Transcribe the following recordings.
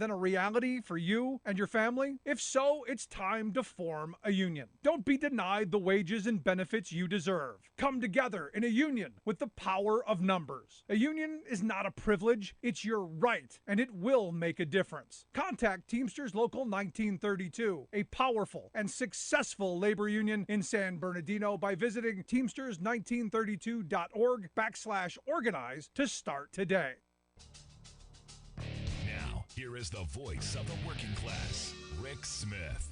than a reality for you and your family? If so, it's time to form a union. Don't be denied the wages and benefits you deserve. Come together in a union with the power of numbers. A union is not a privilege, it's your right, and it will make a difference. Contact Teamsters Local 1932, a powerful and successful labor union in San Bernardino, by visiting teamsters1932.org/organize to start today. Now, here is the voice of the working class, Rick Smith.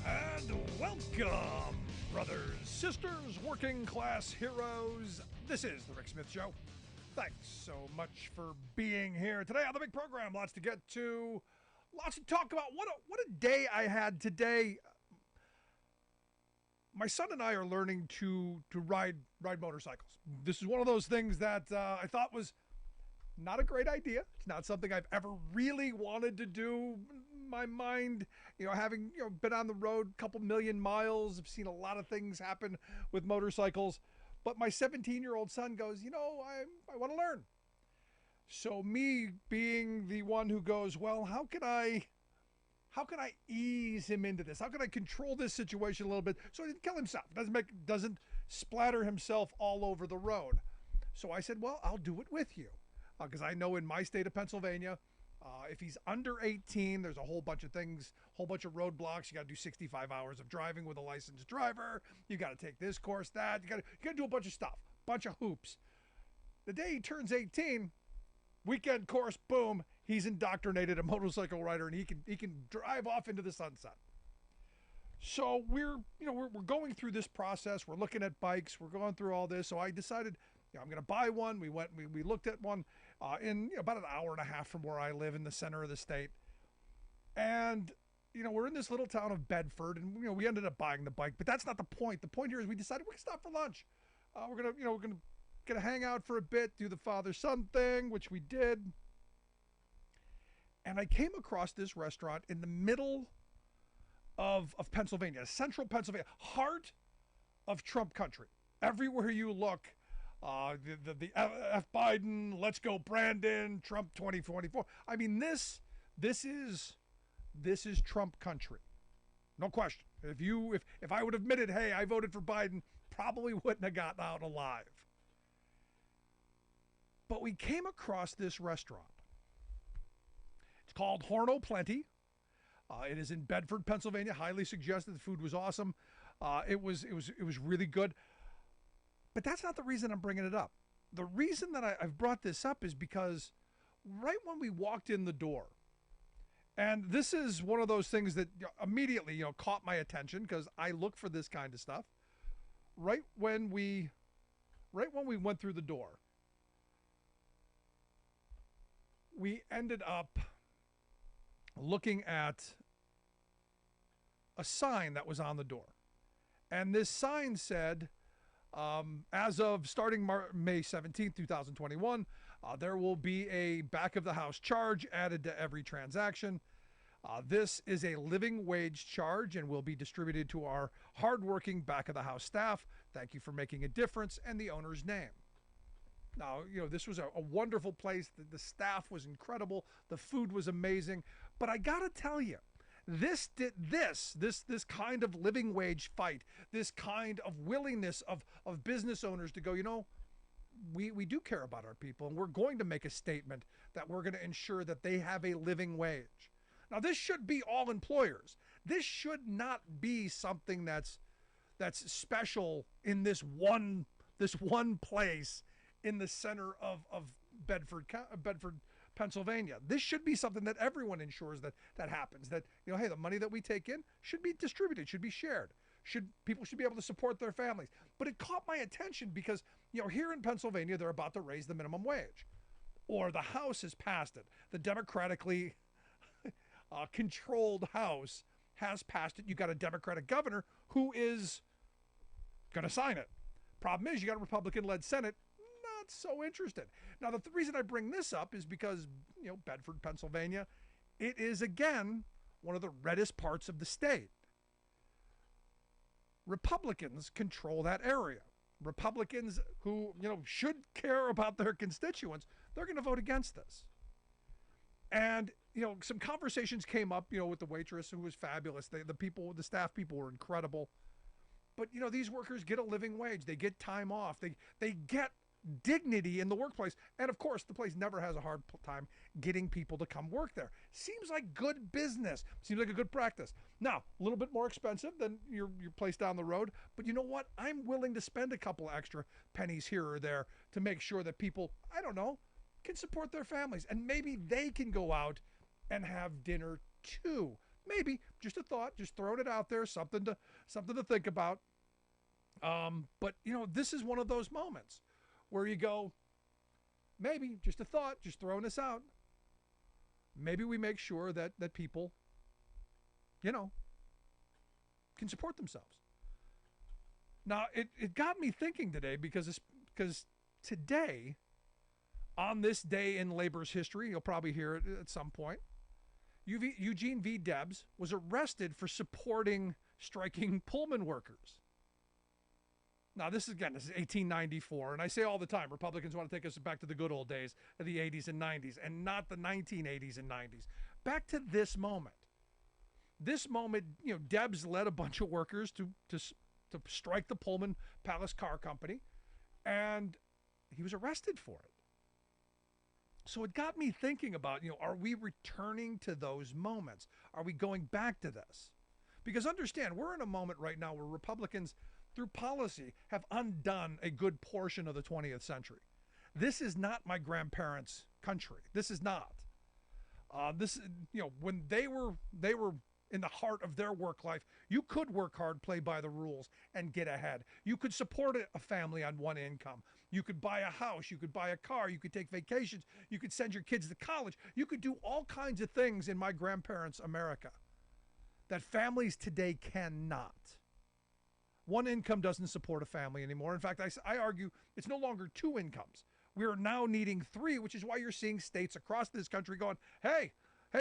And welcome, brothers, sisters, working class heroes. This is the Rick Smith Show. Thanks so much for being here today on the big program. Lots to get to, lots to talk about. What a day I had today. My son and I are learning to ride motorcycles. This is one of those things that I thought was not a great idea. It's not something I've ever really wanted to do. My mind, having been on the road a couple million miles, I've seen a lot of things happen with motorcycles. But my 17-year-old son goes, I want to learn. So me being the one who goes, well, how can I ease him into this? How can I control this situation a little bit so he doesn't kill himself? Doesn't splatter himself all over the road. So I said, well, I'll do it with you. Because I know in my state of Pennsylvania, if he's under 18, there's a whole bunch of things, whole bunch of roadblocks. You got to do 65 hours of driving with a licensed driver. You got to take this course, that. You got to do a bunch of stuff, bunch of hoops. The day he turns 18, weekend course, boom, he's indoctrinated a motorcycle rider, and he can drive off into the sunset. So we're going through this process. We're looking at bikes. We're going through all this. So I decided, I'm going to buy one. We looked at one in about an hour and a half from where I live in the center of the state. And we're in this little town of Bedford, and we ended up buying the bike. But that's not the point. The point here is we decided we're going to stop for lunch. We're gonna hang out for a bit, do the father-son thing, which we did. And I came across this restaurant in the middle of Pennsylvania, central Pennsylvania, heart of Trump country. Everywhere you look, the F. Biden, let's go Brandon, Trump 2024. I mean, this is Trump country, no question. If I would have admitted, hey, I voted for Biden, probably wouldn't have gotten out alive. But we came across this restaurant. It's called Horno Plenty. It is in Bedford, Pennsylvania. Highly suggested. The food was awesome. It was really good. But that's not the reason I'm bringing it up. The reason that I've brought this up is because right when we walked in the door, and this is one of those things that immediately caught my attention because I look for this kind of stuff. Right when we went through the door, we ended up looking at a sign that was on the door. And this sign said, as of starting May 17th, 2021, there will be a back of the house charge added to every transaction. This is a living wage charge and will be distributed to our hardworking back of the house staff. Thank you for making a difference, and the owner's name. Now, this was a wonderful place. The staff was incredible. The food was amazing. But I got to tell you, this kind of living wage fight, this kind of willingness of business owners to go, we do care about our people, and we're going to make a statement that we're going to ensure that they have a living wage. Now, this should be all employers. This should not be something that's special in this one place in the center of Bedford, Pennsylvania. This should be something that everyone ensures that happens. That hey, the money that we take in should be distributed, should be shared. People should be able to support their families. But it caught my attention because here in Pennsylvania they're about to raise the minimum wage, or the House has passed it. The democratically controlled House has passed it. You got a Democratic governor who is going to sign it. Problem is, you got a Republican-led Senate not so interested. Now, the reason I bring this up is because, Bedford, Pennsylvania, it is, again, one of the reddest parts of the state. Republicans control that area. Republicans who, should care about their constituents, they're going to vote against this. And, some conversations came up, with the waitress who was fabulous. The staff people were incredible. But, these workers get a living wage. They get time off. They get dignity in the workplace. And of course, the place never has a hard time getting people to come work there. Seems like good business. Seems like a good practice. Now, a little bit more expensive than your place down the road. But you know what? I'm willing to spend a couple extra pennies here or there to make sure that people, I don't know, can support their families. And maybe they can go out and have dinner too. Maybe, just a thought, just throwing it out there, something to think about. But this is one of those moments where you go, maybe, just a thought, just throwing this out. Maybe we make sure that people, can support themselves. Now, it got me thinking today because today, on this day in labor's history, you'll probably hear it at some point, Eugene V. Debs was arrested for supporting striking Pullman workers. Now, this is 1894, and I say all the time, Republicans want to take us back to the good old days of the 80s and 90s, and not the 1980s and 90s. Back to this moment. This moment, Debs led a bunch of workers to strike the Pullman Palace Car Company, and he was arrested for it. So it got me thinking about, are we returning to those moments? Are we going back to this? Because understand, we're in a moment right now where Republicans, through policy, have undone a good portion of the 20th century. This is not my grandparents' country. This is not. When they were in the heart of their work life, you could work hard, play by the rules, and get ahead. You could support a family on one income. You could buy a house. You could buy a car. You could take vacations. You could send your kids to college. You could do all kinds of things in my grandparents' America that families today cannot. One income doesn't support a family anymore. In fact, I argue it's no longer two incomes. We are now needing three, which is why you're seeing states across this country going, hey,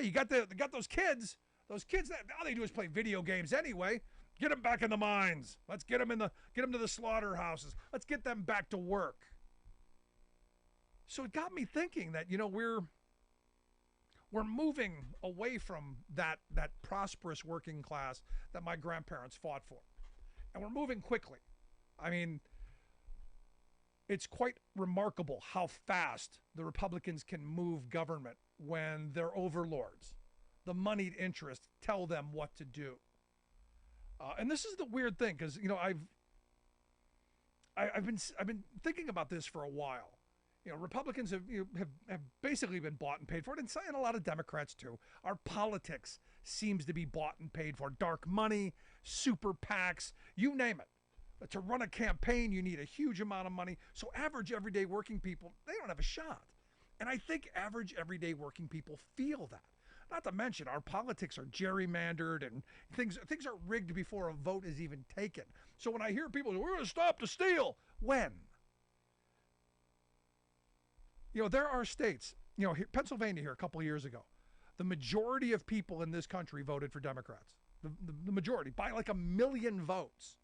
you got those kids. Those kids, all they do is play video games anyway. Get them back in the mines. Let's get them to the slaughterhouses. Let's get them back to work. So it got me thinking that, we're moving away from that prosperous working class that my grandparents fought for. And we're moving quickly. I mean, it's quite remarkable how fast the Republicans can move government when their overlords, the moneyed interests, tell them what to do. And this is the weird thing, because I've been thinking about this for a while. Republicans have basically been bought and paid for it, and a lot of Democrats too. Our politics seems to be bought and paid for. Dark money, super PACs, you name it. To run a campaign, you need a huge amount of money. So average everyday working people, they don't have a shot. And I think average everyday working people feel that. Not to mention our politics are gerrymandered and things are rigged before a vote is even taken. So when I hear people, we're going to stop the steal, when? There are states, Pennsylvania here a couple of years ago, the majority of people in this country voted for Democrats. The majority, by like 1 million votes.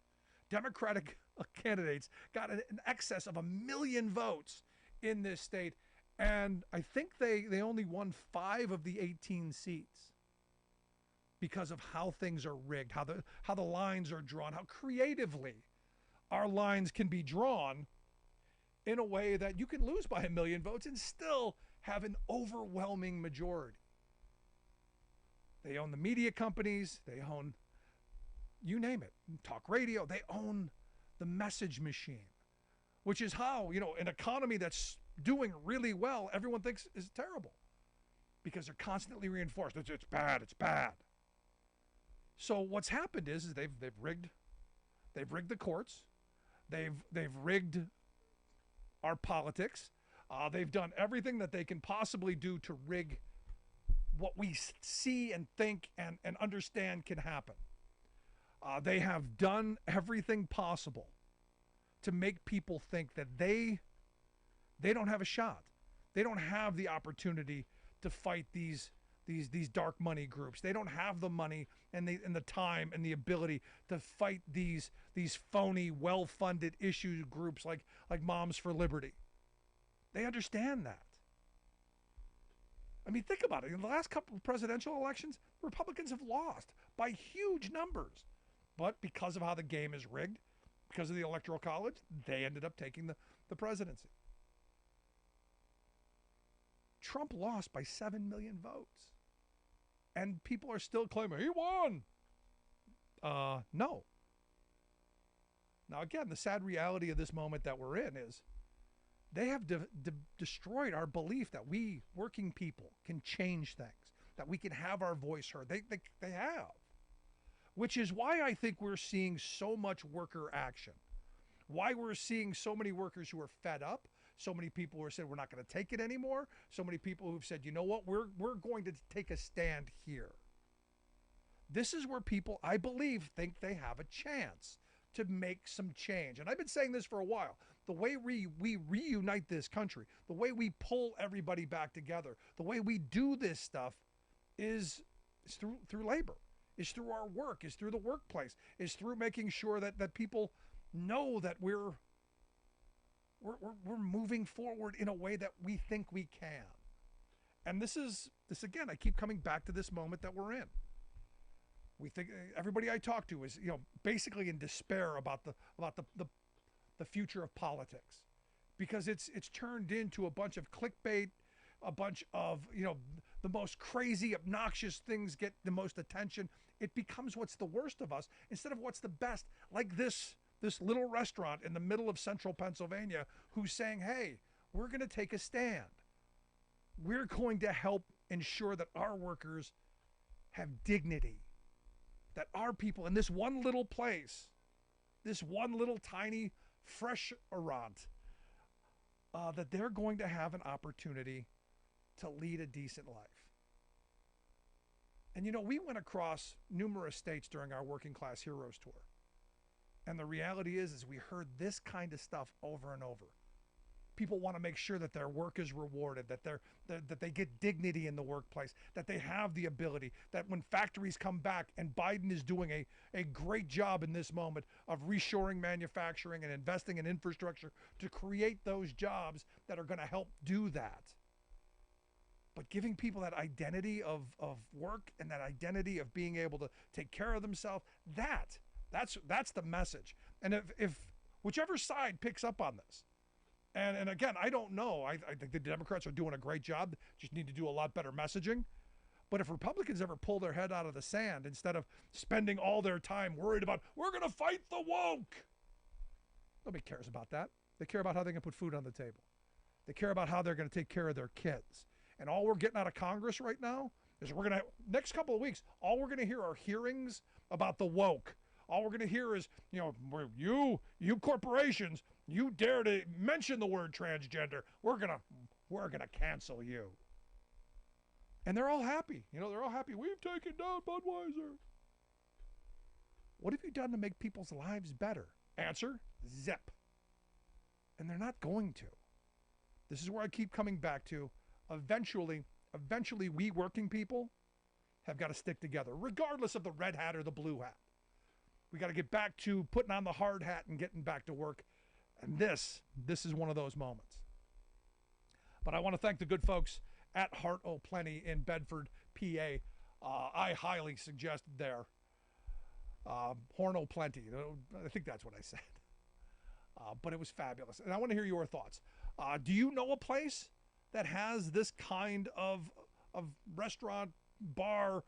Democratic candidates got an excess of 1 million votes in this state. And I think they only won 5 of the 18 seats because of how things are rigged, how the lines are drawn, how creatively our lines can be drawn in a way that you can lose by 1 million votes and still have an overwhelming majority. They own the media companies, they own, you name it, talk radio, they own the message machine, which is how, an economy that's doing really well, everyone thinks is terrible because they're constantly reinforced. It's bad. It's bad. So what's happened is they've rigged the courts. They've rigged our politics. They've done everything that they can possibly do to rig what we see and think and understand can happen. They have done everything possible to make people think that they don't have a shot. They don't have the opportunity to fight these these dark money groups. They don't have the money and the time and the ability to fight these phony, well-funded issue groups like Moms for Liberty. They understand that. I mean, think about it. In the last couple of presidential elections, Republicans have lost by huge numbers. But because of how the game is rigged, because of the Electoral College, they ended up taking the presidency. Trump lost by 7 million votes. And people are still claiming, he won. No. Now, again, the sad reality of this moment that we're in is they have destroyed our belief that we working people can change things, that we can have our voice heard. They have. Which is why I think we're seeing so much worker action. Why we're seeing so many workers who are fed up, so many people who have said we're not going to take it anymore, so many people who've said, you know what, we're going to take a stand here. This is where people, I believe, think they have a chance to make some change. And I've been saying this for a while. The way we reunite this country, the way we pull everybody back together, the way we do this stuff is through labor, is through our work, is through the workplace, is through making sure that people know that we're moving forward in a way that we think we can. And this again, I keep coming back to this moment that we're in. We think everybody I talk to is, basically in despair about the future of politics, because it's turned into a bunch of clickbait, a bunch of, the most crazy, obnoxious things get the most attention. It becomes what's the worst of us instead of what's the best. Like this little restaurant in the middle of central Pennsylvania who's saying, hey, we're going to take a stand. We're going to help ensure that our workers have dignity, that our people in this one little place, this one little tiny fresh restaurant, that they're going to have an opportunity to lead a decent life. And we went across numerous states during our Working Class Heroes tour. And the reality is we heard this kind of stuff over and over. People want to make sure that their work is rewarded, that they get dignity in the workplace, that they have the ability, that when factories come back, and Biden is doing a great job in this moment of reshoring manufacturing and investing in infrastructure to create those jobs that are going to help do that. But giving people that identity of work and that identity of being able to take care of themselves, that's the message. And if whichever side picks up on this, and again, I don't know. I think the Democrats are doing a great job. Just need to do a lot better messaging. But if Republicans ever pull their head out of the sand instead of spending all their time worried about, we're going to fight the woke. Nobody cares about that. They care about how they can put food on the table. They care about how they're going to take care of their kids. And all we're getting out of Congress right now is next couple of weeks, all we're going to hear are hearings about the woke. All we're going to hear is, you corporations, you dare to mention the word transgender, we're going to cancel you. And they're all happy. They're all happy. We've taken down Budweiser. What have you done to make people's lives better? Answer, zip. And they're not going to. This is where I keep coming back to. Eventually, we working people have got to stick together, regardless of the red hat or the blue hat. We got to get back to putting on the hard hat and getting back to work. And this is one of those moments. But I want to thank the good folks at Heart O' Plenty in Bedford, PA. I highly suggested there. Horn O' Plenty. I think that's what I said. But it was fabulous. And I want to hear your thoughts. Do you know a place that has this kind of restaurant, bar,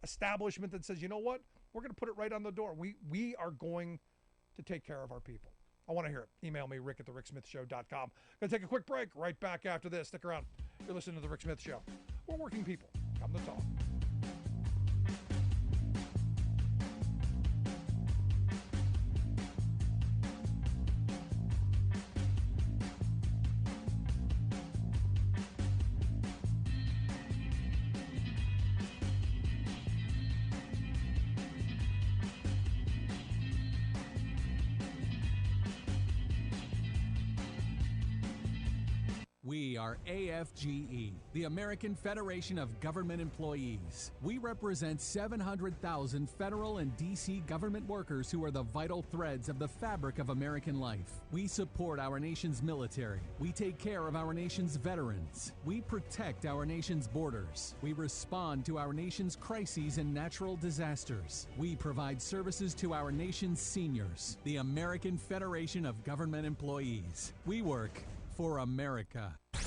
establishment that says, you know what? We're going to put it right on the door. We are going to take care of our people. I want to hear it. Email me, rick@thericksmithshow.com. Going to take a quick break right back after this. Stick around. You're listening to The Rick Smith Show. We're working people. Come to talk. We are AFGE, the American Federation of Government Employees. We represent 700,000 federal and D.C. government workers who are the vital threads of the fabric of American life. We support our nation's military. We take care of our nation's veterans. We protect our nation's borders. We respond to our nation's crises and natural disasters. We provide services to our nation's seniors. The American Federation of Government Employees. We work for America. The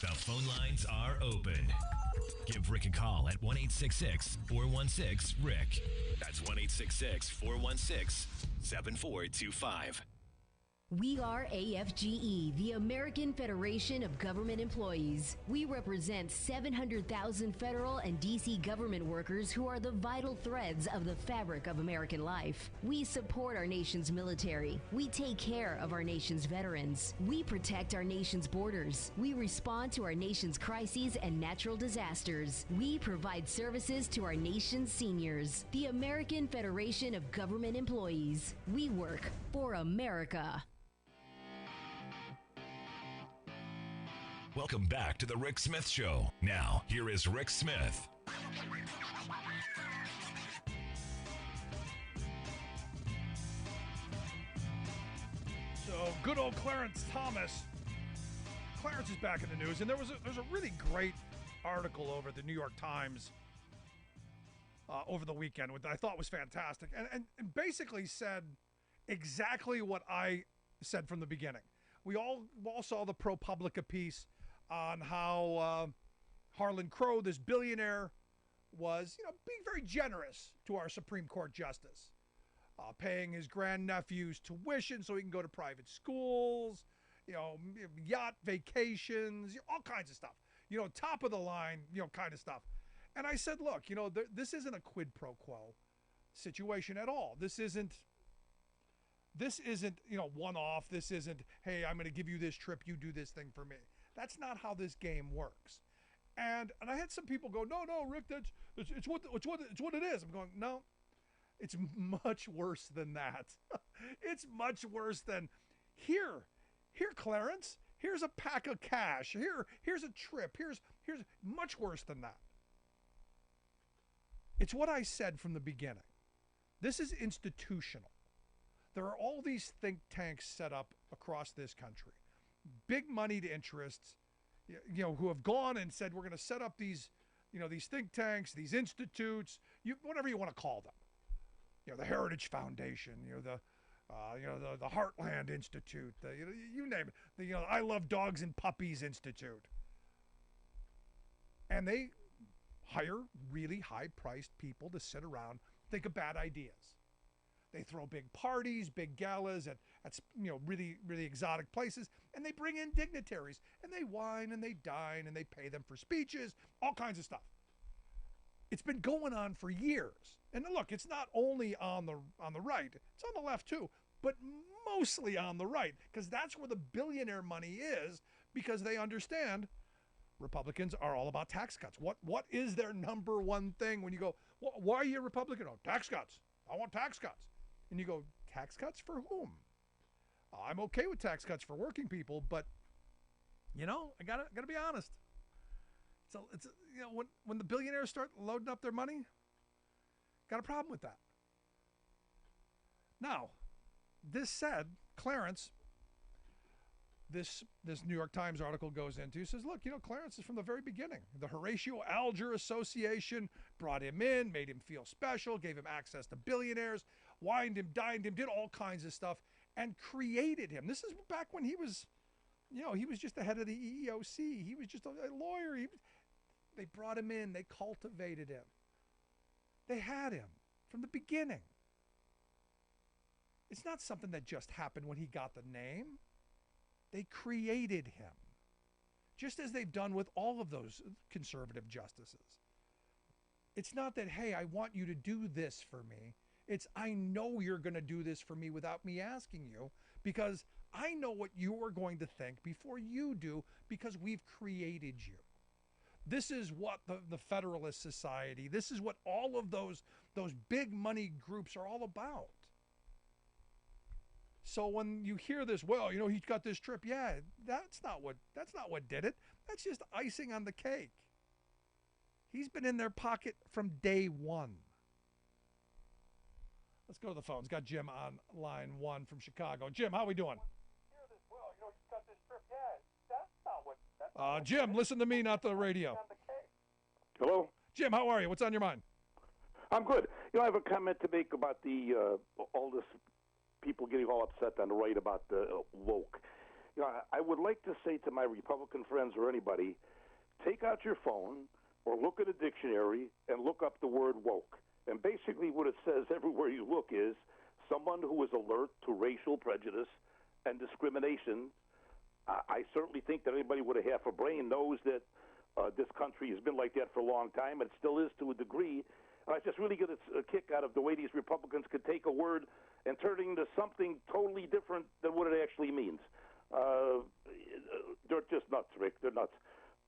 phone lines are open. Give Rick a call at 1-866-416-RICK. That's 1-866-416-7425. We are AFGE, the American Federation of Government Employees. We represent 700,000 federal and D.C. government workers who are the vital threads of the fabric of American life. We support our nation's military. We take care of our nation's veterans. We protect our nation's borders. We respond to our nation's crises and natural disasters. We provide services to our nation's seniors. The American Federation of Government Employees. We work for America. Welcome back to the Rick Smith Show. Now, here is Rick Smith. So, good old Clarence Thomas. Clarence is back in the news, and there's a really great article over at the New York Times over the weekend, which I thought was fantastic, and basically said exactly what I said from the beginning. We all saw the ProPublica piece on how Harlan Crow, this billionaire, was being very generous to our Supreme Court justice, paying his grandnephew's tuition so he can go to private schools, yacht vacations, all kinds of stuff, top of the line, kind of stuff. And I said, look, this isn't a quid pro quo situation at all. This isn't one-off. This isn't, hey, I'm going to give you this trip, you do this thing for me. That's not how this game works. And I had some people go, no, Rick, it's what it is. I'm going, no, it's much worse than that. It's much worse than here, Clarence. Here's a pack of cash. Here's a trip. Here's much worse than that. It's what I said from the beginning. This is institutional. There are all these think tanks set up across this country, big moneyed interests, who have gone and said, we're going to set up these, these think tanks, these institutes, whatever you want to call them. The Heritage Foundation, the Heartland Institute, you name it, the I Love Dogs and Puppies Institute. And they hire really high-priced people to sit around, think of bad ideas. They throw big parties, big galas at really, really exotic places, and they bring in dignitaries, and they wine and they dine and they pay them for speeches, all kinds of stuff. It's been going on for years. And look, it's not only on the right, it's on the left too, but mostly on the right, because that's where the billionaire money is, because they understand Republicans are all about tax cuts. What is their number one thing when you go, why are you a Republican? Oh, tax cuts. I want tax cuts. And you go, tax cuts for whom? I'm okay with tax cuts for working people, but I gotta be honest. So it's when the billionaires start loading up their money, got a problem with that. Now, this said, Clarence, this New York Times article goes into, says, look, Clarence is from the very beginning. The Horatio Alger Association brought him in, made him feel special, gave him access to billionaires, wined him, dined him, did all kinds of stuff, and created him. This is back when he was, he was just the head of the EEOC. He was just a lawyer. They brought him in. They cultivated him. They had him from the beginning. It's not something that just happened when he got the name. They created him, just as they've done with all of those conservative justices. It's not that, hey, I want you to do this for me. It's, I know you're going to do this for me without me asking you, because I know what you are going to think before you do, because we've created you. This is what the Federalist Society, this is what all of those big money groups are all about. So when you hear this, well, he's got this trip. Yeah, that's not what did it. That's just icing on the cake. He's been in their pocket from day one. Let's go to the phones. Got Jim on line 1 from Chicago. Jim, how we doing? Jim, listen to me, not the radio. Hello? Jim, how are you? What's on your mind? I'm good. I have a comment to make about all this people getting all upset on the right about the woke. I would like to say to my Republican friends or anybody, take out your phone or look at a dictionary and look up the word woke. And basically what it says everywhere you look is someone who is alert to racial prejudice and discrimination. I certainly think that anybody with a half a brain knows that this country has been like that for a long time, and it still is to a degree. And I just really get a kick out of the way these Republicans could take a word and turn it into something totally different than what it actually means. They're just nuts, Rick. They're nuts.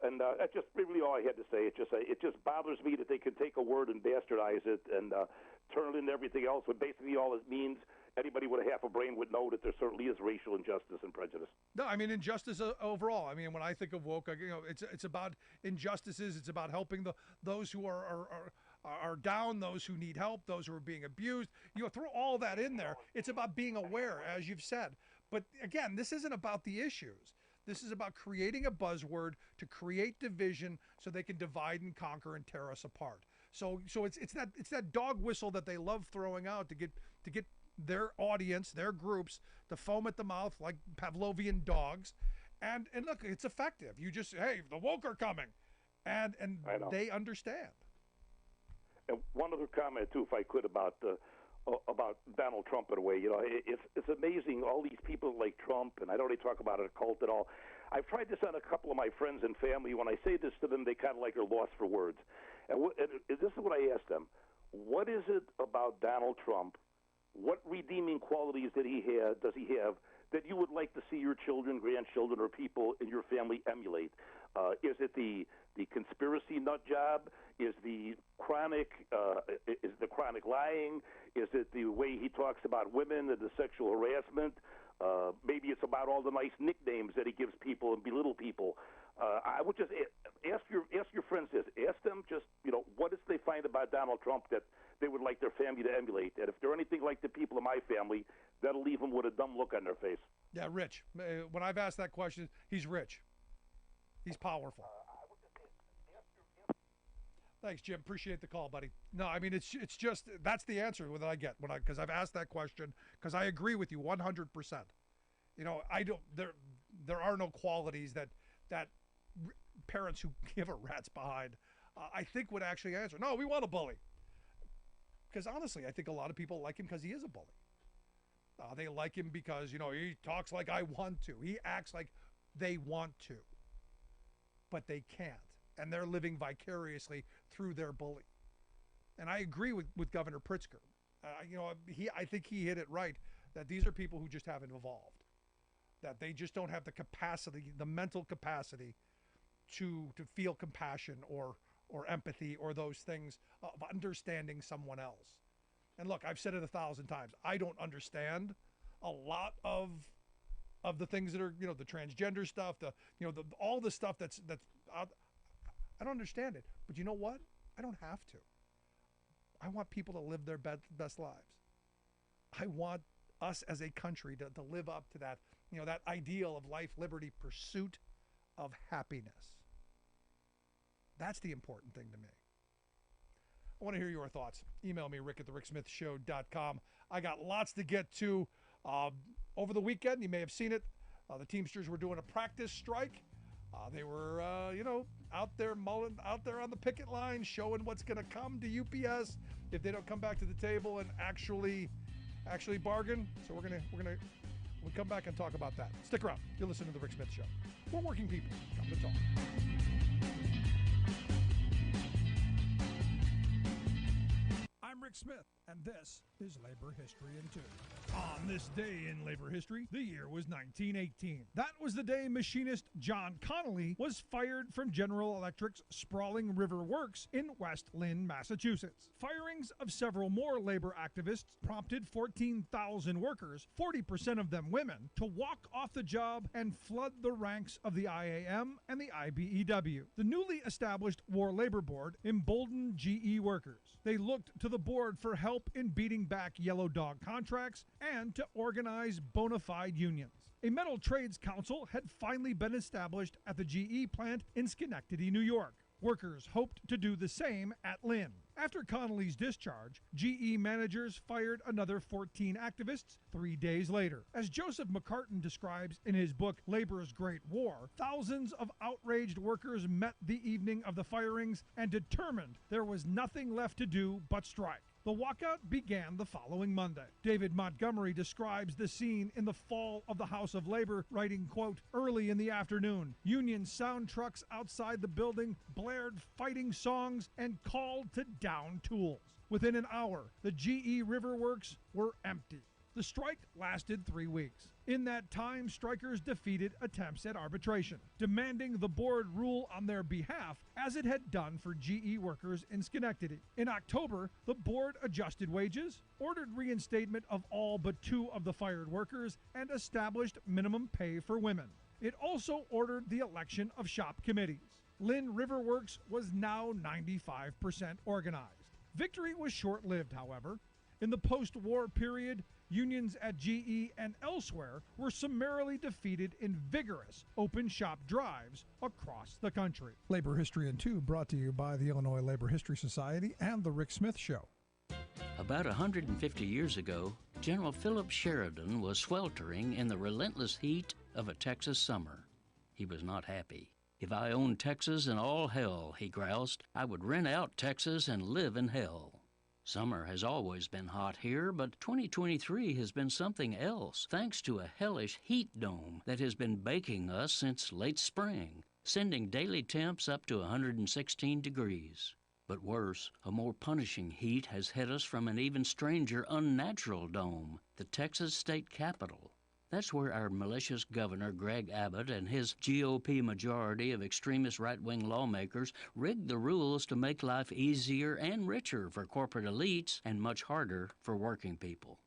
And that's just really all I had to say. It just bothers me that they can take a word and bastardize it and turn it into everything else, when basically all it means, anybody with a half a brain would know that there certainly is racial injustice and prejudice. No, I mean injustice overall. I mean, when I think of woke, it's about injustices. It's about helping those who are down, those who need help, those who are being abused. Throw all that in there. It's about being aware, as you've said. But again, this isn't about the issues. This is about creating a buzzword to create division so they can divide and conquer and tear us apart. So it's that dog whistle that they love throwing out to get their audience, their groups, to foam at the mouth like Pavlovian dogs. And look, it's effective. You just, hey, the woke are coming. And they understand. And one other comment, too, if I could, about Donald Trump in a way. It's amazing, all these people like Trump, and I don't really talk about it a cult at all. I've tried this on a couple of my friends and family. When I say this to them, they kind of like are lost for words. And this is what I ask them. What is it about Donald Trump? What redeeming qualities does he have that you would like to see your children, grandchildren, or people in your family emulate? Is it the conspiracy nut job? Is the chronic lying? Is it the way he talks about women and the sexual harassment? Maybe it's about all the nice nicknames that he gives people and belittle people. I would just ask your friends this. Ask them just, what is they find about Donald Trump that they would like their family to emulate? And if they're anything like the people in my family, that'll leave them with a dumb look on their face. Yeah, rich. When I've asked that question, he's rich. He's powerful. Thanks, Jim. Appreciate the call, buddy. No, I mean, it's just, that's the answer that I get because I've asked that question, because I agree with you 100%. There are no qualities that parents who give a rat's behind, I think would actually answer. No, we want a bully. Because honestly, I think a lot of people like him because he is a bully. They like him because, he talks like I want to. He acts like they want to. But they can't. And they're living vicariously through their bully. And I agree with Governor Pritzker. I think he hit it right, that these are people who just haven't evolved. That they just don't have the capacity, the mental capacity to feel compassion or empathy or those things of understanding someone else. And look, I've said it 1,000 times. I don't understand a lot of the things that are, the transgender stuff, all the stuff that's out. I don't understand it. But you know what? I don't have to. I want people to live their best lives. I want us as a country to live up to that, that ideal of life, liberty, pursuit of happiness. That's the important thing to me. I want to hear your thoughts. Email me, rick@thericksmithshow.com. I got lots to get to. Over the weekend, you may have seen it, the Teamsters were doing a practice strike. They were, out there on the picket line, showing what's going to come to UPS if they don't come back to the table and actually bargain. So we'll come back and talk about that. Stick around. You're listening to The Rick Smith Show. We're working people. Come to talk. I'm Rick Smith, and this is Labor History in 2. On this day in labor history, the year was 1918. That was the day machinist John Connolly was fired from General Electric's sprawling river works in West Lynn, Massachusetts. Firings of several more labor activists prompted 14,000 workers, 40% of them women, to walk off the job and flood the ranks of the IAM and the IBEW. The newly established War Labor Board emboldened GE workers. They looked to the board for help in beating back yellow dog contracts and to organize bona fide unions. A Metal Trades Council had finally been established at the GE plant in Schenectady, New York. Workers hoped to do the same at Lynn. After Connolly's discharge, GE managers fired another 14 activists 3 days later. As Joseph McCartan describes in his book Labor's Great War, thousands of outraged workers met the evening of the firings and determined there was nothing left to do but strike. The walkout began the following Monday. David Montgomery describes the scene in the fall of the House of Labor, writing, quote, "Early in the afternoon, Union sound trucks outside the building blared fighting songs and called to down tools. Within an hour, the GE River Works were empty." The strike lasted 3 weeks. In that time, strikers defeated attempts at arbitration, demanding the board rule on their behalf as it had done for GE workers in Schenectady. In October, the board adjusted wages, ordered reinstatement of all but 2 of the fired workers, and established minimum pay for women. It also ordered the election of shop committees. Lynn River Works was now 95% organized. Victory was short-lived, however. In the post-war period, unions at GE and elsewhere were summarily defeated in vigorous open shop drives across the country. Labor History in 2 brought to you by the Illinois Labor History Society and The Rick Smith Show. About 150 years ago, General Philip Sheridan was sweltering in the relentless heat of a Texas summer. He was not happy. "If I owned Texas and all hell," he groused, "I would rent out Texas and live in hell." Summer has always been hot here, but 2023 has been something else, thanks to a hellish heat dome that has been baking us since late spring, sending daily temps up to 116 degrees. But worse, a more punishing heat has hit us from an even stranger, unnatural dome, the Texas state capitol. That's where our malicious governor, Greg Abbott, and his GOP majority of extremist right-wing lawmakers rigged the rules to make life easier and richer for corporate elites and much harder for working people.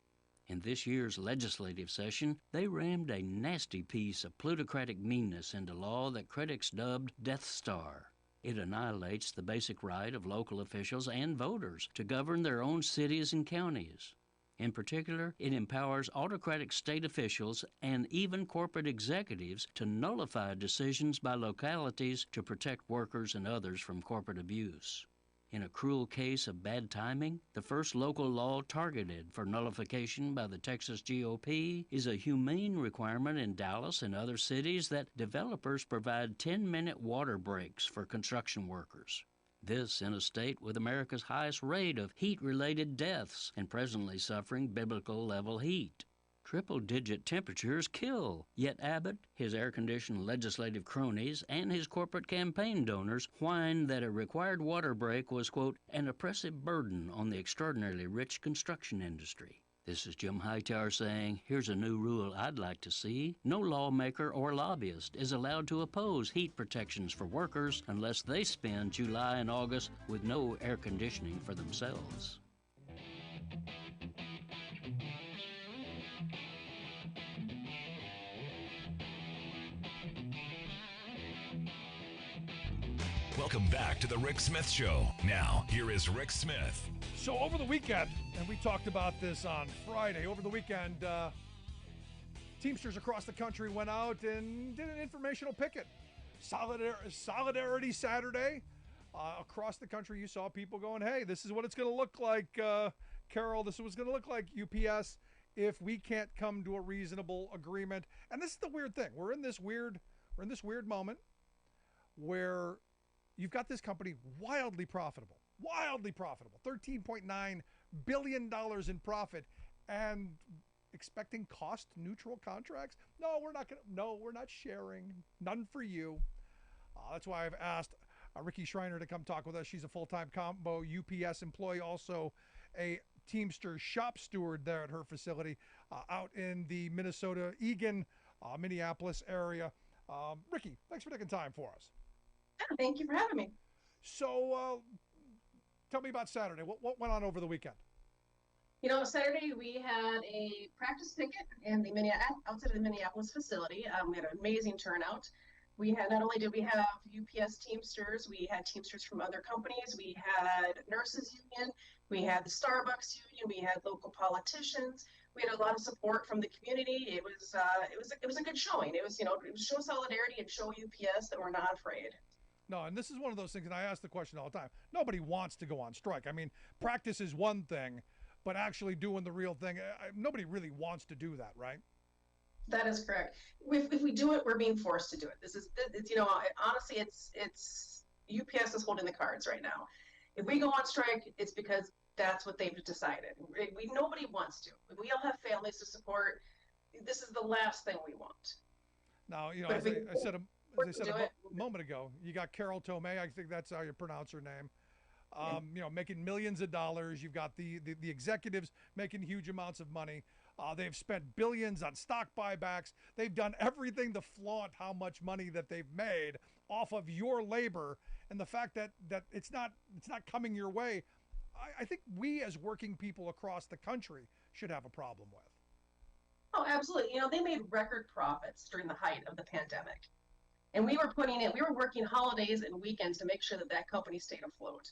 In this year's legislative session, they rammed a nasty piece of plutocratic meanness into law that critics dubbed Death Star. It annihilates the basic right of local officials and voters to govern their own cities and counties. In particular, it empowers autocratic state officials and even corporate executives to nullify decisions by localities to protect workers and others from corporate abuse. In a cruel case of bad timing, the first local law targeted for nullification by the Texas GOP is a humane requirement in Dallas and other cities that developers provide 10-minute water breaks for construction workers. This in a state with America's highest rate of heat-related deaths and presently suffering biblical-level heat. Triple-digit temperatures kill, yet Abbott, his air-conditioned legislative cronies, and his corporate campaign donors whined that a required water break was, quote, an oppressive burden on the extraordinarily rich construction industry. This is Jim Hightower saying, here's a new rule I'd like to see. No lawmaker or lobbyist is allowed to oppose heat protections for workers unless they spend July and August with no air conditioning for themselves. Welcome back to the Rick Smith Show. Now, here is Rick Smith. So over the weekend, and we talked about this on Friday, over the weekend, Teamsters across the country went out and did an informational picket. Solidarity Saturday. Across the country, you saw people going, hey, this is what it's going to look like, Carol. This is what it's going to look like, UPS, if we can't come to a reasonable agreement. And this is the weird thing. We're in this weird moment where you've got this company wildly profitable, $13.9 billion in profit, and expecting cost neutral contracts. No, we're not sharing. None for you. That's why I've asked Ricky Schreiner to come talk with us. She's a full-time combo UPS employee, also a Teamsters shop steward there at her facility. out in the Minnesota, Eagan, Minneapolis area. Ricky, thanks for taking time for us. Thank you for having me. So, tell me about Saturday. What went on over the weekend? Saturday we had a practice picket in the outside of the Minneapolis facility. We had an amazing turnout. We had not only did we have UPS Teamsters, we had Teamsters from other companies. We had nurses union. We had the Starbucks union. We had local politicians. We had a lot of support from the community. It was a good showing. It was show solidarity and show UPS that we're not afraid. No, and this is one of those things, and I ask the question all the time. Nobody wants to go on strike. I mean, practice is one thing, but actually doing the real thing, nobody really wants to do that, right? That is correct. If we do it, we're being forced to do it. Honestly, it's UPS is holding the cards right now. If we go on strike, it's because that's what they've decided. Nobody wants to. We all have families to support. This is the last thing we want. Now, as I said a moment ago, you got Carol Tomei. I think that's how you pronounce her name. Making millions of dollars. You've got the executives making huge amounts of money. They've spent billions on stock buybacks. They've done everything to flaunt how much money that they've made off of your labor, and the fact that it's not coming your way. I think we as working people across the country should have a problem with. Oh, absolutely. They made record profits during the height of the pandemic. And we were working holidays and weekends to make sure that company stayed afloat.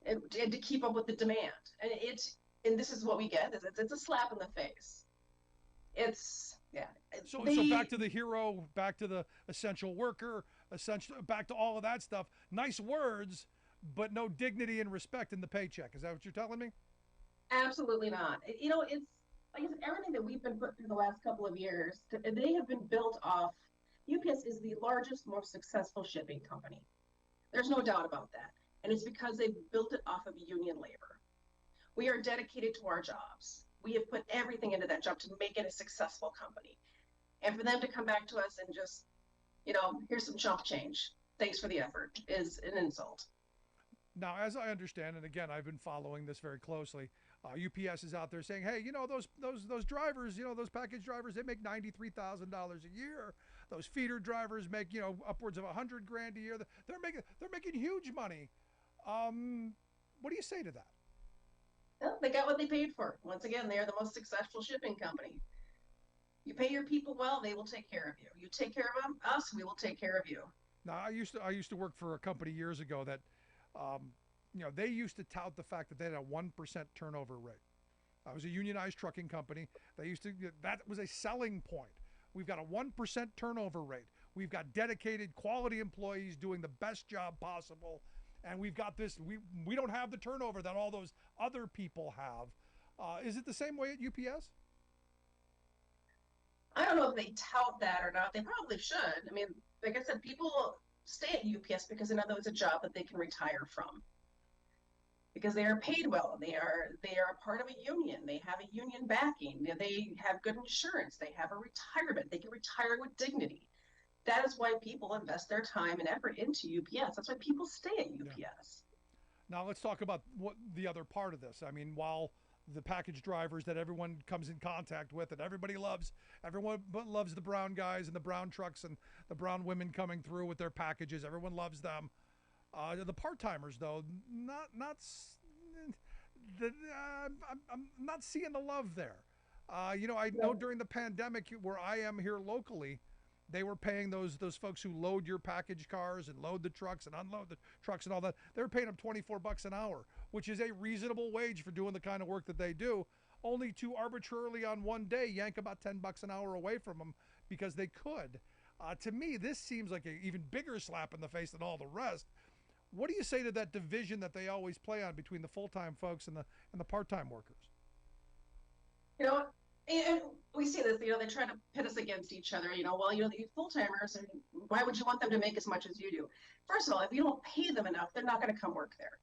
And to keep up with the demand. And this is what we get. It's a slap in the face. So back to the hero, back to the essential worker, back to all of that stuff. Nice words, but no dignity and respect in the paycheck. Is that what you're telling me? Absolutely not. It's I guess everything that we've been put through the last couple of years, they have been built off. UPS is the largest, most successful shipping company. There's no doubt about that. And it's because they've built it off of union labor. We are dedicated to our jobs. We have put everything into that job to make it a successful company. And for them to come back to us and just, here's some chump change. Thanks for the effort is an insult. Now, as I understand, and again, I've been following this very closely, UPS is out there saying, hey, those drivers, those package drivers, they make $93,000 a year. Those feeder drivers make, upwards of $100,000 a year. They're making huge money. What do you say to that? Well, they got what they paid for. Once again, they are the most successful shipping company. You pay your people well, they will take care of you. You take care of us, we will take care of you. Now, I used to work for a company years ago that, they used to tout the fact that they had a 1% turnover rate. I was a unionized trucking company. That was a selling point. We've got a 1% turnover rate. We've got dedicated quality employees doing the best job possible. And we've got this, we don't have the turnover that all those other people have. Is it the same way at UPS? I don't know if they tout that or not. They probably should. I mean, like I said, people stay at UPS because they know that it's a job that they can retire from. Because they are paid well. They are a part of a union. They have a union backing. They have good insurance. They have a retirement. They can retire with dignity. That is why people invest their time and effort into UPS. That's why people stay at UPS. Yeah. Now let's talk about what the other part of this. I mean, while the package drivers that everyone comes in contact with and everyone loves the brown guys and the brown trucks and the brown women coming through with their packages. Everyone loves them. The part-timers, though, I'm not seeing the love there. I know during the pandemic where I am here locally, they were paying those folks who load your package cars and load the trucks and unload the trucks and all that. They were paying them $24 an hour, which is a reasonable wage for doing the kind of work that they do, only to arbitrarily on one day yank about $10 an hour away from them because they could. To me, this seems like an even bigger slap in the face than all the rest. What do you say to that division that they always play on between the full-time folks and the part-time workers? And we see this, they try to pit us against each other, the full-timers, and why would you want them to make as much as you do? First of all, if you don't pay them enough, they're not going to come work there.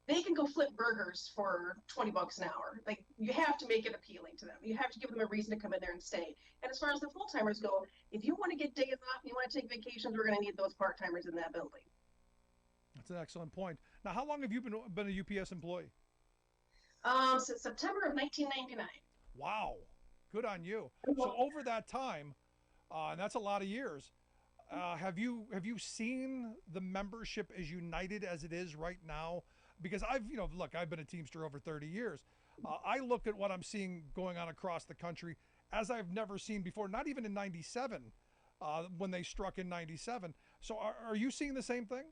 They can go flip burgers for $20 an hour. Like, you have to make it appealing to them. You have to give them a reason to come in there and stay. And as far as the full-timers go, if you want to get days off, you want to take vacations, we're going to need those part-timers in that building. That's an excellent point. Now, how long have you been a UPS employee? Since September of 1999. Wow. Good on you. So over that time, and that's a lot of years, have you seen the membership as united as it is right now? Because I've been a Teamster over 30 years. I look at what I'm seeing going on across the country as I've never seen before, not even in 97, when they struck in 97. So are you seeing the same thing?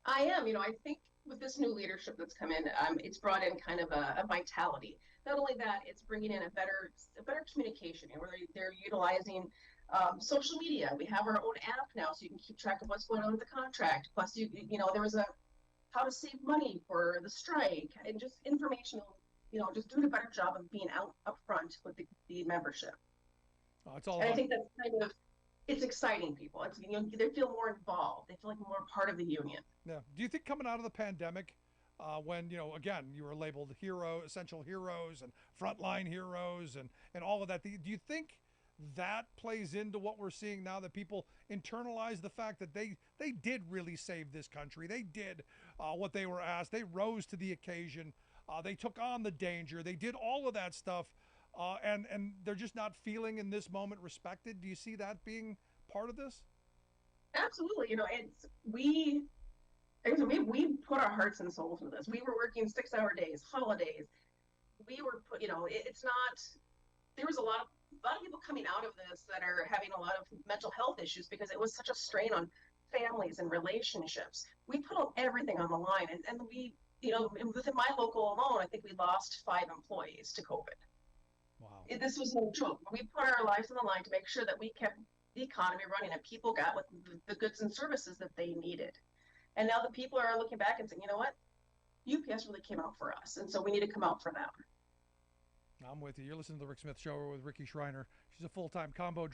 I am. I think with this new leadership that's come in, it's brought in kind of a vitality. Not only that, it's bringing in a better communication, where they're utilizing social media. We have our own app now, so you can keep track of what's going on with the contract. Plus, there was a how to save money for the strike and just informational. Just doing a better job of being out up front with the membership. Oh, it's all and I about think that's kind of it's exciting people. It's they feel more involved. They feel like more part of the union. Yeah. Do you think coming out of the pandemic, when again you were labeled essential heroes and frontline heroes and all of that, do you think that plays into what we're seeing now, that people internalize the fact that they did really save this country? They did what they were asked. They rose to the occasion. They took on the danger. They did all of that stuff, and they're just not feeling in this moment respected. Do you see that being part of this? Absolutely. We put our hearts and souls into this. We were working 6-hour days, holidays. We were put. It's not. There was a lot of people coming out of this that are having a lot of mental health issues because it was such a strain on families and relationships. We put everything on the line, and we. Within my local alone, I think we lost 5 employees to COVID. Wow. This was no joke. We put our lives on the line to make sure that we kept the economy running and people got what the goods and services that they needed. And now the people are looking back and saying, you know what? UPS really came out for us. And so we need to come out for them. I'm with you. You're listening to the Rick Smith Show with Ricky Schreiner. She's a full-time combo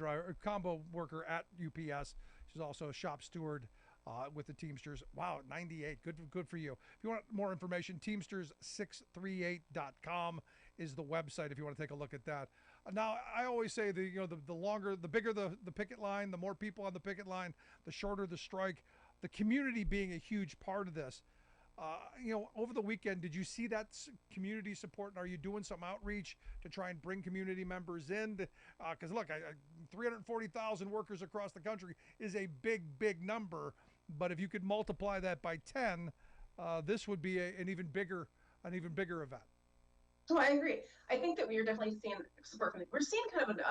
worker at UPS. She's also a shop steward with the Teamsters. Wow, 98. Good for you. If you want more information, Teamsters638.com is the website if you want to take a look at that. Now, I always say the bigger the picket line, the more people on the picket line, the shorter the strike. The community being a huge part of this. Over the weekend, did you see that community support? And are you doing some outreach to try and bring community members in? Because look, 340,000 workers across the country is a big number. But if you could multiply that by 10, this would be an even bigger event. So I agree. I think that we are definitely seeing support. We're seeing kind of an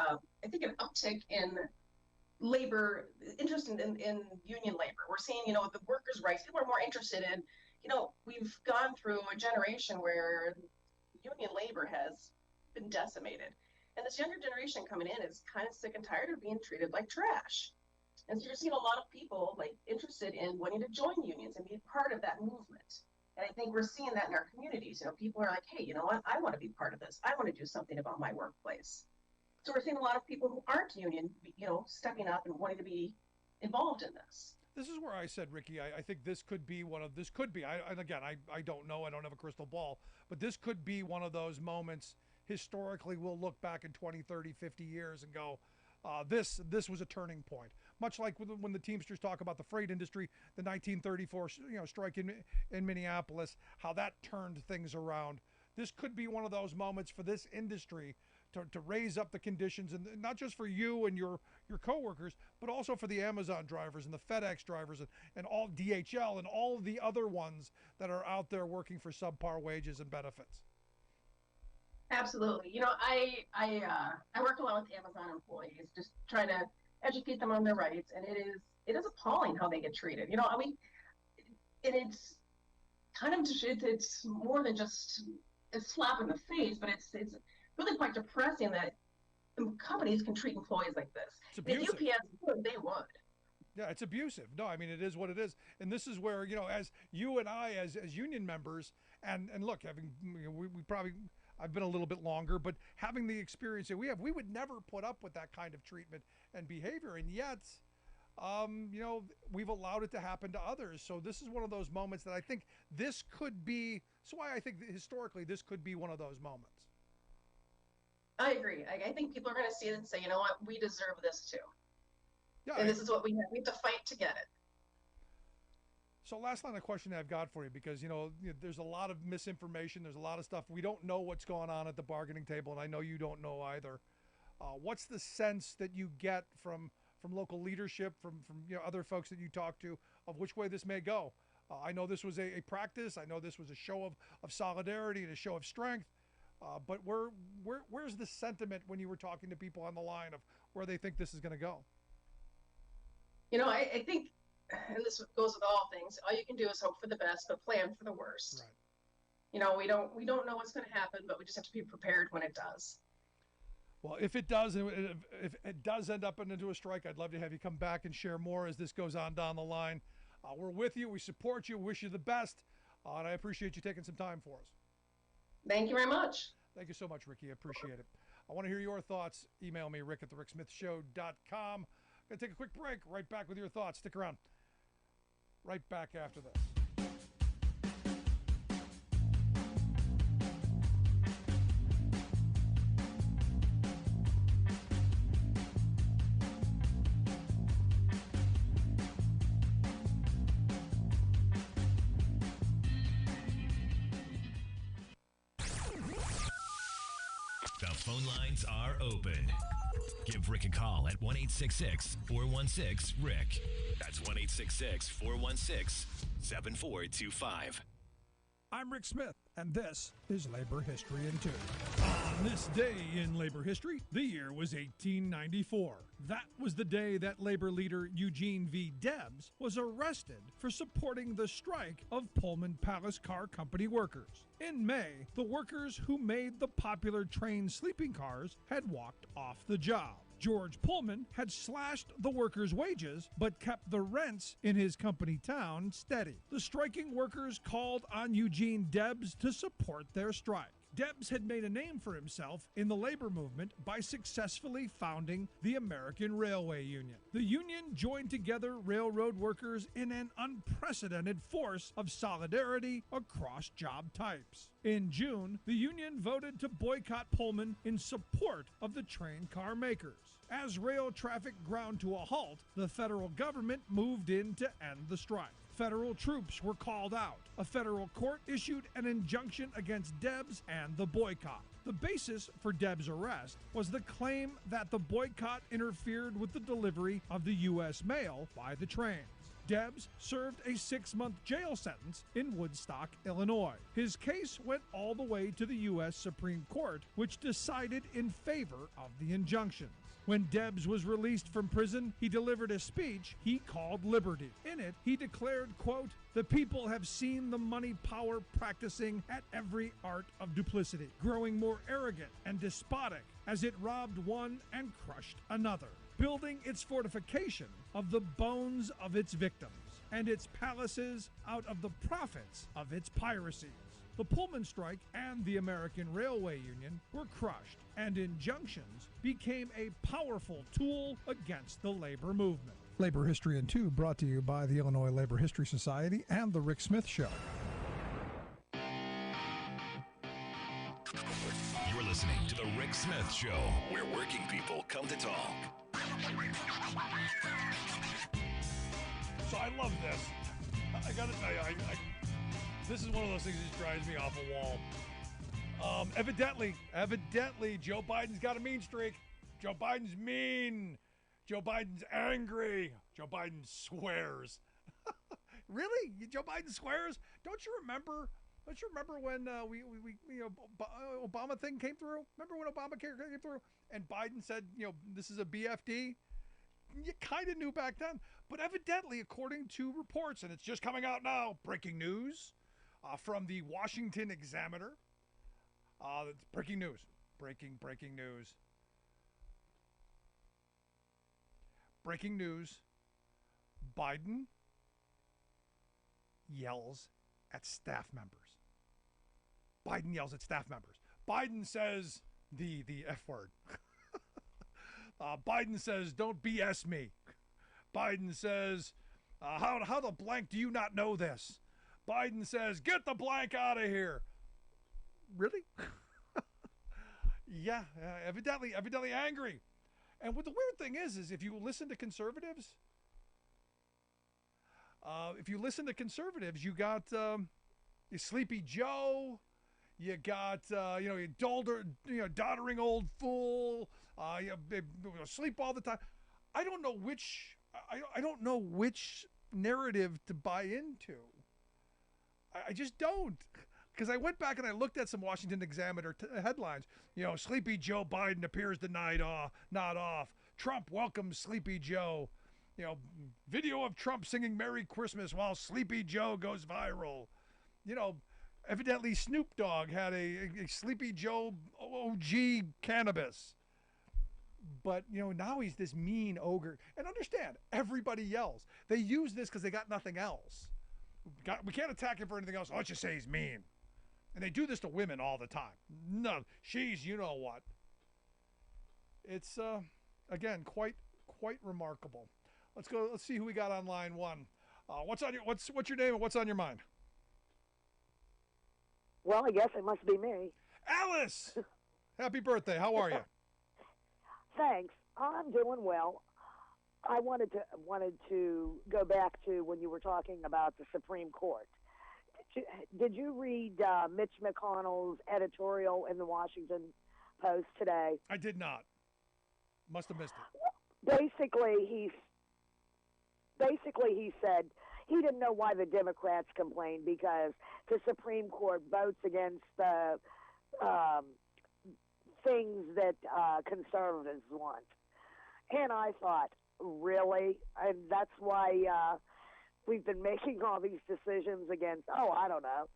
uptick in labor interest in union labor. We're seeing, the workers' rights. People are more interested in, we've gone through a generation where union labor has been decimated. And this younger generation coming in is kind of sick and tired of being treated like trash. And so you're seeing a lot of people interested in wanting to join unions and be part of that movement. And I think we're seeing that in our communities. People are like, hey, you know what? I want to be part of this. I want to do something about my workplace. So we're seeing a lot of people who aren't union, stepping up and wanting to be involved in this. This is where I said, Ricky, I think this could be, I don't know, I don't have a crystal ball, but this could be one of those moments historically we'll look back in 20, 30, 50 years and go, this was a turning point. Much like when the Teamsters talk about the freight industry, the 1934 strike in Minneapolis, how that turned things around. This could be one of those moments for this industry to raise up the conditions, and not just for you and your coworkers, but also for the Amazon drivers and the FedEx drivers and all DHL and all the other ones that are out there working for subpar wages and benefits. Absolutely. I work a lot with Amazon employees, just trying to educate them on their rights, and it is appalling how they get treated. And it's kind of it's more than just a slap in the face, but it's really quite depressing that companies can treat employees like this. If UPS would, they would. Yeah, it's abusive. No, I mean, it is what it is. And this is where, as you and I, as union members, and look, having, we probably, I've been a little bit longer, but having the experience that we have, we would never put up with that kind of treatment and behavior. And yet, we've allowed it to happen to others. So this is one of those moments that I think this could be, that's why I think that historically this could be one of those moments. I agree. I think people are going to see it and say, you know what, we deserve this too. Yeah, and this is what we have. We have to fight to get it. So last line of question I've got for you, because, there's a lot of misinformation. There's a lot of stuff. We don't know what's going on at the bargaining table, and I know you don't know either. What's the sense that you get from local leadership, from other folks that you talk to, of which way this may go? I know this was a practice. I know this was a show of solidarity and a show of strength. But where's the sentiment when you were talking to people on the line of where they think this is going to go? I think, and this goes with all things, all you can do is hope for the best, but plan for the worst. Right. We don't know what's going to happen, but we just have to be prepared when it does. Well, if it does, if it does end up into a strike, I'd love to have you come back and share more as this goes on down the line. We're with you. We support you. Wish you the best. And I appreciate you taking some time for us. Thank you very much. Thank you so much, Ricky. I appreciate it. I want to hear your thoughts. Email me, rick@thericksmithshow.com. Going to take a quick break. Right back with your thoughts. Stick around. Right back after this. The phone lines are open. Give Rick a call at 1-866-416-RICK. That's 1-866-416-7425. I'm Rick Smith, and this is Labor History in 2. On this day in labor history, the year was 1894. That was the day that labor leader Eugene V. Debs was arrested for supporting the strike of Pullman Palace Car Company workers. In May, the workers who made the popular train sleeping cars had walked off the job. George Pullman had slashed the workers' wages, but kept the rents in his company town steady. The striking workers called on Eugene Debs to support their strike. Debs had made a name for himself in the labor movement by successfully founding the American Railway Union. The union joined together railroad workers in an unprecedented force of solidarity across job types. In June, the union voted to boycott Pullman in support of the train car makers. As rail traffic ground to a halt, the federal government moved in to end the strike. Federal troops were called out. A federal court issued an injunction against Debs and the boycott. The basis for Debs' arrest was the claim that the boycott interfered with the delivery of the U.S. mail by the trains. Debs served a 6-month jail sentence in Woodstock, Illinois. His case went all the way to the U.S. Supreme Court, which decided in favor of the injunction. When Debs was released from prison, he delivered a speech he called Liberty. In it, he declared, quote, "The people have seen the money power practicing at every art of duplicity, growing more arrogant and despotic as it robbed one and crushed another, building its fortification of the bones of its victims and its palaces out of the profits of its piracies." The Pullman strike and the American Railway Union were crushed, and injunctions became a powerful tool against the labor movement. Labor History in 2 brought to you by the Illinois Labor History Society and The Rick Smith Show. You're listening to The Rick Smith Show, where working people come to talk. So I love this. I gotta tell you, this is one of those things that just drives me off a wall. Evidently, Joe Biden's got a mean streak. Joe Biden's mean. Joe Biden's angry. Joe Biden swears. Really? Joe Biden swears? Don't you remember when Obama thing came through? Remember when Obamacare came through and Biden said, this is a BFD? You kind of knew back then. But evidently, according to reports, and it's just coming out now, breaking news from the Washington Examiner. Breaking news. Breaking news. Breaking news. Biden yells at staff members. Biden yells at staff members. Biden says the F word. Biden says, "Don't BS me." Biden says, how the blank do you not know this? Biden says, "Get the blank out of here." Really? Yeah, evidently angry. And what the weird thing is if you listen to conservatives, If you listen to conservatives, you got your Sleepy Joe, you got your doddering old fool, they sleep all the time. I don't know which narrative to buy into. I just don't. Because I went back and I looked at some Washington Examiner headlines. Sleepy Joe Biden appears to nod off. Trump welcomes Sleepy Joe. Video of Trump singing Merry Christmas while Sleepy Joe goes viral. Evidently Snoop Dogg had a Sleepy Joe OG cannabis. But, now he's this mean ogre. And understand, everybody yells. They use this because they got nothing else. We can't attack him for anything else. Let's just say he's mean. And they do this to women all the time. No, she's you know what. It's, again, quite remarkable. Let's go. Let's see who we got on line one. What's your name and what's on your mind? Well, I guess it must be me. Alice! Happy birthday. How are you? Thanks. I'm doing well. I wanted to go back to when you were talking about the Supreme Court. Did you read Mitch McConnell's editorial in the Washington Post today? I did not. Must have missed it. Basically, he said he didn't know why the Democrats complained because the Supreme Court votes against the things that conservatives want. And I thought, really? And that's why we've been making all these decisions against, I don't know,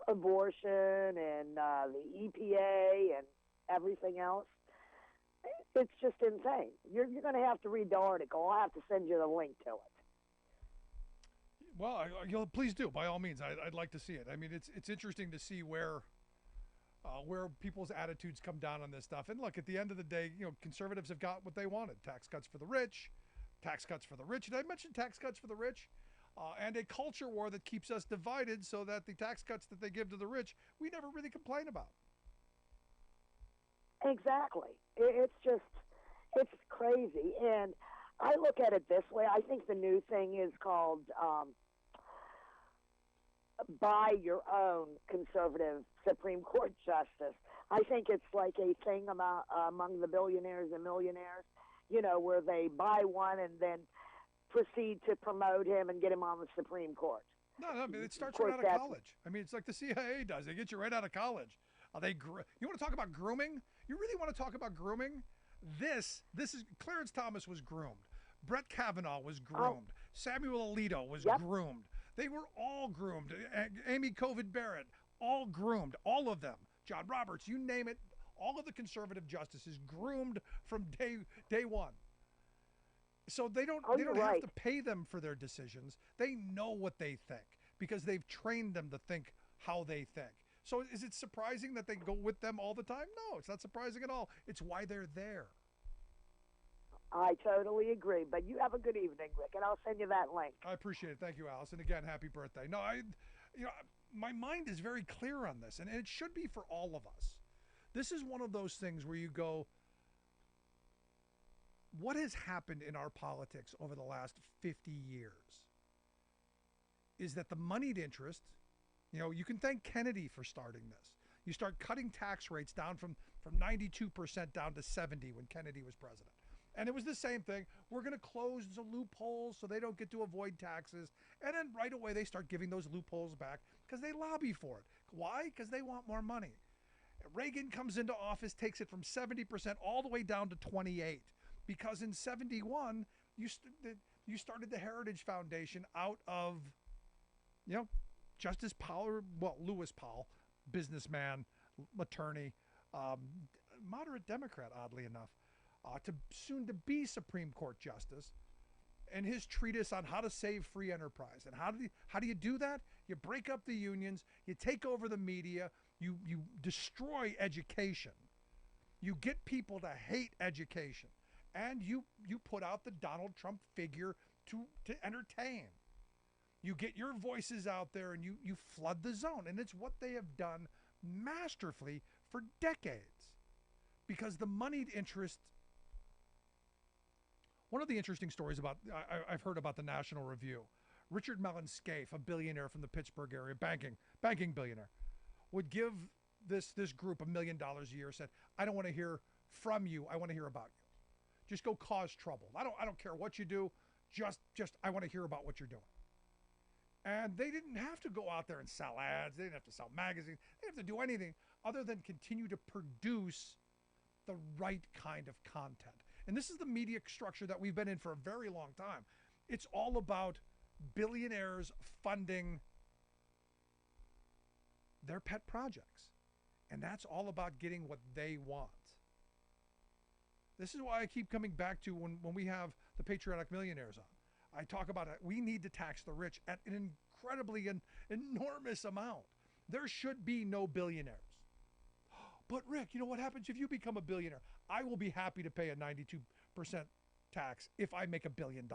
abortion and the EPA and everything else. It's just insane. You're going to have to read the article. I'll have to send you the link to it. Well, please do. By all means, I'd like to see it. I mean, it's interesting to see where people's attitudes come down on this stuff. And look, at the end of the day, conservatives have got what they wanted: tax cuts for the rich. Did I mention tax cuts for the rich? And a culture war that keeps us divided, so that the tax cuts that they give to the rich, we never really complain about. Exactly. It's crazy. And I look at it this way. I think the new thing is called buy your own conservative Supreme Court justice. I think it's like a thing among the billionaires and millionaires, where they buy one and then proceed to promote him and get him on the Supreme Court. No, I mean, it starts right out of college. I mean, it's like the CIA does. They get you right out of college. You want to talk about grooming? You really want to talk about grooming? This is Clarence Thomas was groomed. Brett Kavanaugh was groomed. Samuel Alito was groomed. They were all groomed. Amy Covid Barrett, all groomed. All of them. John Roberts, you name it. All of the conservative justices groomed from day one. So they don't have to pay them for their decisions. They know what they think because they've trained them to think how they think. So is it surprising that they go with them all the time? No, it's not surprising at all. It's why they're there. I totally agree. But you have a good evening, Rick, and I'll send you that link. I appreciate it. Thank you, Alice. And again, happy birthday. No, my mind is very clear on this, and it should be for all of us. This is one of those things where you go, what has happened in our politics over the last 50 years is that the moneyed interest, you can thank Kennedy for starting this. You start cutting tax rates down from 92% down to 70 when Kennedy was president. And it was the same thing. We're going to close the loopholes so they don't get to avoid taxes. And then right away they start giving those loopholes back because they lobby for it. Why? Because they want more money. Reagan comes into office, takes it from 70% all the way down to 28%. Because in 71, you started the Heritage Foundation out of, Justice Powell, Lewis Powell, businessman, attorney, moderate Democrat, oddly enough, to soon to be Supreme Court Justice, and his treatise on how to save free enterprise. And how do you do that? You break up the unions, you take over the media, you destroy education, you get people to hate education, and you put out the Donald Trump figure to entertain. You get your voices out there and you flood the zone. And it's what they have done masterfully for decades. Because the moneyed interest, one of the interesting stories I've heard about the National Review. Richard Mellon Scaife, a billionaire from the Pittsburgh area, banking billionaire, would give this group $1 million a year, said, I don't want to hear from you. I want to hear about you. Just go cause trouble. I don't care what you do. Just I want to hear about what you're doing. And they didn't have to go out there and sell ads. They didn't have to sell magazines. They didn't have to do anything other than continue to produce the right kind of content. And this is the media structure that we've been in for a very long time. It's all about billionaires funding their pet projects. And that's all about getting what they want. This is why I keep coming back to when we have the Patriotic Millionaires on. I talk about it. We need to tax the rich at an incredibly enormous amount. There should be no billionaires. But Rick, you know what happens if you become a billionaire? I will be happy to pay a 92% tax if I make $1 billion.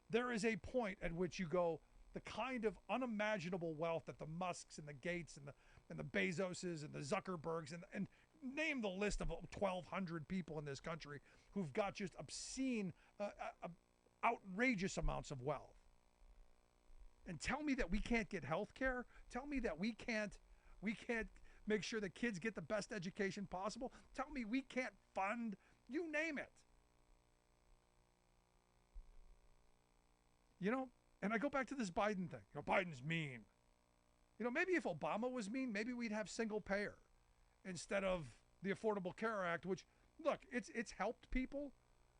There is a point at which you go, the kind of unimaginable wealth that the Musks and the Gates and the Bezoses and the Zuckerbergs and name the list of 1,200 people in this country who've got just obscene, outrageous amounts of wealth. And tell me that we can't get health care? Tell me that we can't make sure that kids get the best education possible? Tell me we can't fund, you name it. You know, and I go back to this Biden thing. You know, Biden's mean. You know, maybe if Obama was mean, maybe we'd have single payer instead of the Affordable Care Act, which, look, it's helped people,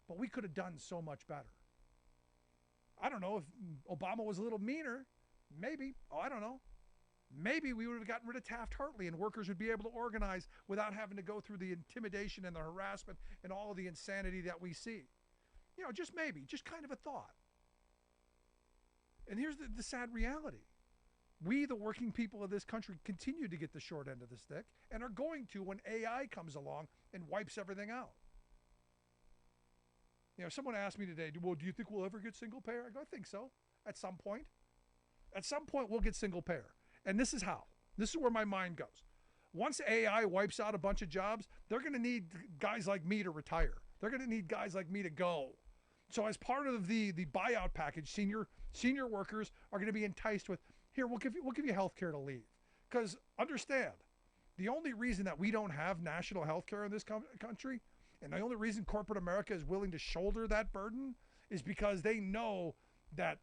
but we could have done so much better. I don't know if Obama was a little meaner, maybe. Oh, I don't know. Maybe we would have gotten rid of Taft-Hartley and workers would be able to organize without having to go through the intimidation and the harassment and all of the insanity that we see. You know, just maybe, just kind of a thought. And here's the sad reality. We, the working people of this country, continue to get the short end of the stick and are going to when AI comes along and wipes everything out. You know, someone asked me today, well, do you think we'll ever get single payer? I go, I think so, at some point. At some point, we'll get single payer. And this is how. This is where my mind goes. Once AI wipes out a bunch of jobs, they're going to need guys like me to retire. They're going to need guys like me to go. So as part of the buyout package, senior workers are going to be enticed with, here, we'll give you health care to leave. Because understand, the only reason that we don't have national health care in this country, and the only reason corporate America is willing to shoulder that burden, is because they know that